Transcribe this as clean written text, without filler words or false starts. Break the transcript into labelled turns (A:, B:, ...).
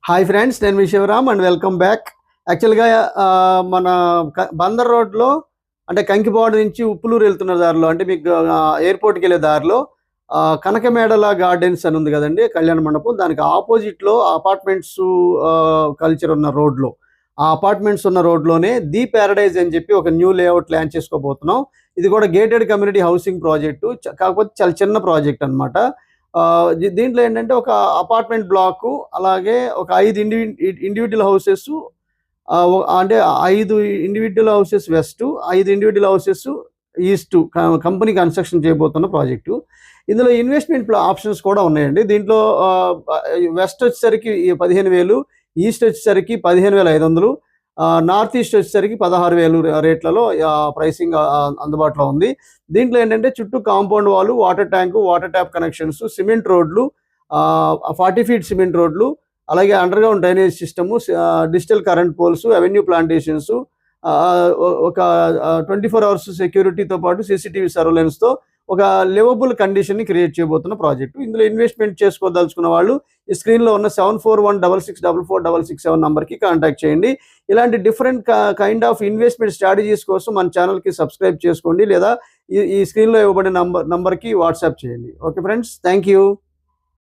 A: Hi friends, నేను మీ Shivaram and welcome back. యాక్చువల్గా మన బందర్ రోడ్లో అంటే కంకిపాడు నుంచి ఉప్పులూరు వెళ్తున్న దారిలో అంటే మీకు ఎయిర్పోర్ట్కి వెళ్ళే దారిలో కనకమేడల గార్డెన్స్ అని ఉంది కదండి, కళ్యాణ మండపం. దానికి ఆపోజిట్లో అపార్ట్మెంట్స్ కల్చర్ ఉన్న రోడ్లో, ఆ అపార్ట్మెంట్స్ ఉన్న రోడ్లోనే ది ప్యారడైజ్ అని చెప్పి ఒక న్యూ లేఅవుట్ ప్లాన్ చేసుకోబోతున్నాం. ఇది కూడా గేటెడ్ కమ్యూనిటీ హౌసింగ్ ప్రాజెక్టు, కాకపోతే చాలా చిన్న ప్రాజెక్ట్ అనమాట. దీంట్లో ఏంటంటే ఒక అపార్ట్మెంట్ బ్లాకు, అలాగే ఒక 5 ఇండివిడ్యువల్ హౌసెస్, అంటే 5 individual houses west, 5 individual houses east company construction చేయబోతున్న ప్రాజెక్టు. ఇందులో ఇన్వెస్ట్మెంట్ ఆప్షన్స్ కూడా ఉన్నాయండి. దీంట్లో వెస్ట్ వచ్చేసరికి 15,000, ఈస్ట్ వచ్చేసరికి 15,500, నార్త్ ఈస్ట్ వచ్చేసరికి 16,000 రేట్లలో ప్రైసింగ్ అందుబాటులో ఉంది. దీంట్లో ఏంటంటే చుట్టూ కాంపౌండ్ వాళ్ళు, water tank, water tap connections, cement రోడ్లు, 40 ఫీట్ సిమెంట్ రోడ్లు, అలాగే underground drainage system, digital current poles, avenue plantations, ఒక 24 అవర్స్ సెక్యూరిటీతో పాటు CCTV సర్వేలెన్స్తో ఒక లివబుల్ కండిషన్ని క్రియేట్ చేయబోతున్న ప్రాజెక్టు. ఇందులో ఇన్వెస్ట్మెంట్ చేసుకోదలుచుకున్న వాళ్ళు ఈ స్క్రీన్లో ఉన్న 7416644667 నంబర్కి కాంటాక్ట్ చేయండి. ఇలాంటి different kind of investment strategies కోసం మన ఛానల్కి సబ్స్క్రైబ్ చేసుకోండి, లేదా ఈ స్క్రీన్లో ఇవ్వబడిన నంబర్కి వాట్సాప్ చేయండి. Okay friends, thank you.